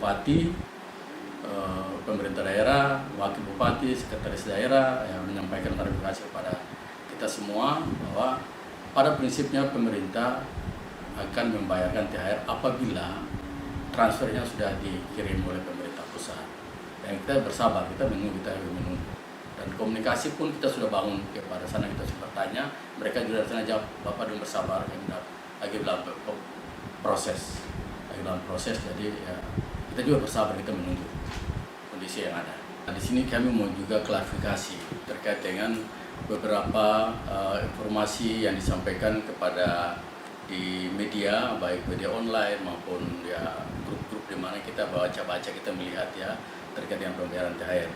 bupati, pemerintah daerah, wakil bupati, sekretaris daerah yang menyampaikan klarifikasi kepada kita semua bahwa pada prinsipnya pemerintah akan membayarkan THR apabila transfernya sudah dikirim oleh pemerintah pusat. Dan kita bersabar, kita menunggu. Dan komunikasi pun kita sudah bangun kepada sana, kita sudah bertanya, mereka juga dari sana jawab, Bapak dulu bersabar, lagi dalam proses, jadi ya, kita juga bersabar, kita menunggu kondisi yang ada. Nah, di sini kami mau juga klarifikasi terkait dengan beberapa informasi yang disampaikan kepada di media, baik media online maupun ya grup-grup di mana kita baca-baca, kita melihat ya terkait dengan pembayaran THR.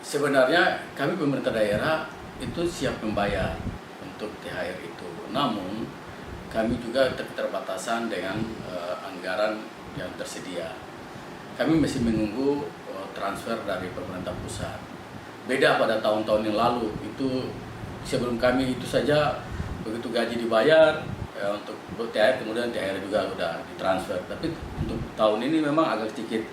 Sebenarnya kami pemerintah daerah itu siap membayar untuk THR itu, namun kami juga keterbatasan dengan anggaran yang tersedia. Kami masih menunggu transfer dari pemerintah pusat. Beda pada tahun-tahun yang lalu, itu sebelum kami itu saja begitu gaji dibayar untuk THR, kemudian THR juga sudah ditransfer. Tapi untuk tahun ini memang agak sedikit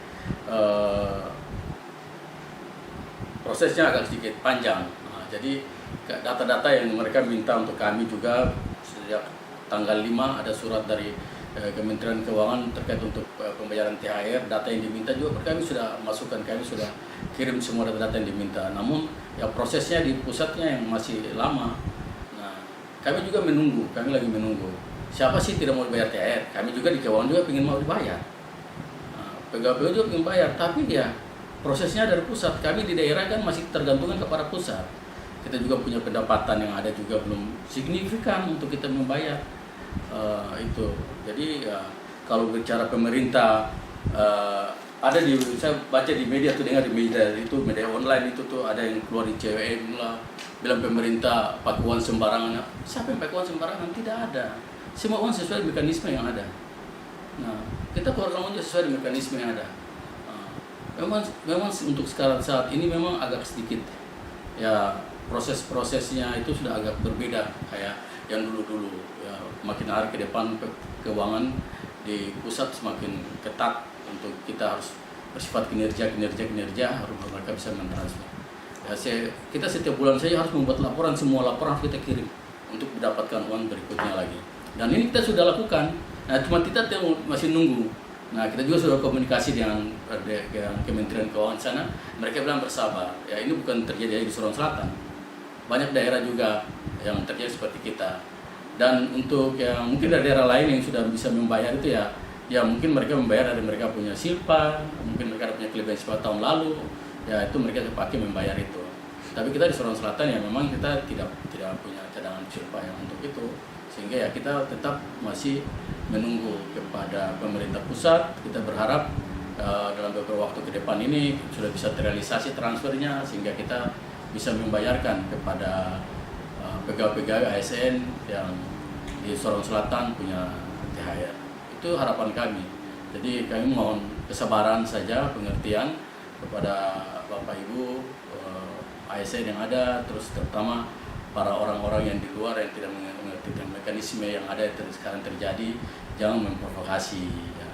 prosesnya agak sedikit panjang. Nah, jadi data-data yang mereka minta untuk kami juga sejak tanggal 5 ada surat dari Kementerian Keuangan terkait untuk pembayaran THR. Data yang diminta juga kami sudah masukkan, kami sudah kirim semua data-data yang diminta. Namun ya prosesnya di pusatnya yang masih lama. Nah, kami juga menunggu, kami lagi menunggu. Siapa sih tidak mau bayar THR? Kami juga di Keuangan juga ingin mau dibayar. Nah, pegawai juga ingin bayar, tapi ya prosesnya dari pusat. Kami di daerah kan masih tergantungan kepada pusat. Kita juga punya pendapatan yang ada juga belum signifikan untuk kita membayar itu. Jadi ya, kalau bicara pemerintah ada saya baca di media tuh, dengar di media itu, media online itu tuh ada yang keluar di CWM lah, bilang pemerintah pakai uang sembarangan. Siapa yang pakai uang sembarangan? Tidak ada. Semua uang sesuai mekanisme yang ada. Nah, kita keluarkan uangnya sesuai mekanisme yang ada. Memang untuk sekarang saat ini memang agak sedikit ya prosesnya itu sudah agak berbeda kayak yang dulu ya, makin hari ke depan keuangan di pusat semakin ketat untuk kita harus bersifat kinerja harus mereka bisa mentransfer ya, kita setiap bulan saja harus membuat laporan, semua laporan harus kita kirim untuk mendapatkan uang berikutnya lagi, dan ini kita sudah lakukan. Nah, cuma kita masih nunggu. Nah, kita juga sudah komunikasi dengan Kementerian Keuangan sana. Mereka bilang bersabar. Ya, ini bukan terjadi di Sorong Selatan. Banyak daerah juga yang terjadi seperti kita. Dan untuk yang mungkin dari daerah lain yang sudah bisa membayar itu ya mungkin mereka membayar dari mereka punya silpa, mungkin mereka punya kelebihan silpa tahun lalu. Ya, itu mereka pakai membayar itu. Tapi kita di Sorong Selatan ya memang kita tidak punya cadangan silpa yang untuk itu. Sehingga ya kita tetap masih menunggu kepada pemerintah pusat. Kita berharap dalam beberapa waktu ke depan ini sudah bisa terrealisasi transfernya sehingga kita bisa membayarkan kepada pegawai-pegawai ASN yang di Sorong Selatan punya THR. Itu harapan kami. Jadi kami mohon kesabaran saja, pengertian kepada Bapak Ibu ASN yang ada, terus terutama para orang-orang yang di luar yang tidak mengerti mekanisme yang ada yang sekarang terjadi. Jangan memprovokasi ya.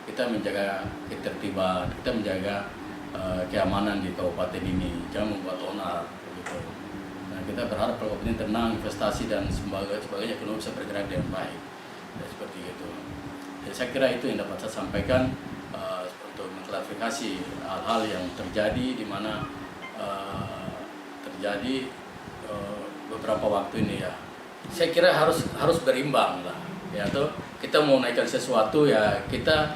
Kita menjaga ketertiban, kita menjaga keamanan di kabupaten ini, jangan membuat onar gitu. Nah, kita berharap kabupaten ini tenang, investasi dan sebagainya ekonomi bisa bergerak dengan baik ya, seperti itu. Jadi saya kira itu yang dapat saya sampaikan untuk mengklarifikasi hal-hal yang terjadi di mana terjadi beberapa waktu ini ya. Saya kira harus berimbang lah ya, tuh kita mau naikkan sesuatu ya kita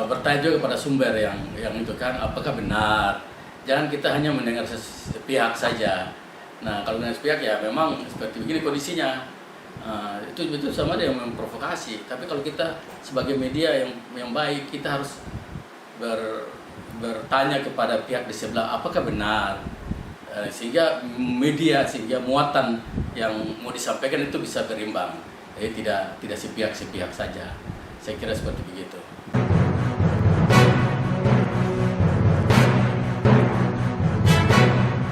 bertanya juga kepada sumber yang itu kan apakah benar. Jangan kita hanya mendengar sepihak saja. Nah, kalau mendengar sepihak ya memang seperti begini kondisinya. Itu sama ada yang memprovokasi. Tapi kalau kita sebagai media yang baik, kita harus bertanya kepada pihak di sebelah apakah benar. Sehingga muatan yang mau disampaikan itu bisa berimbang. Jadi tidak sepihak saja. Saya kira seperti begitu.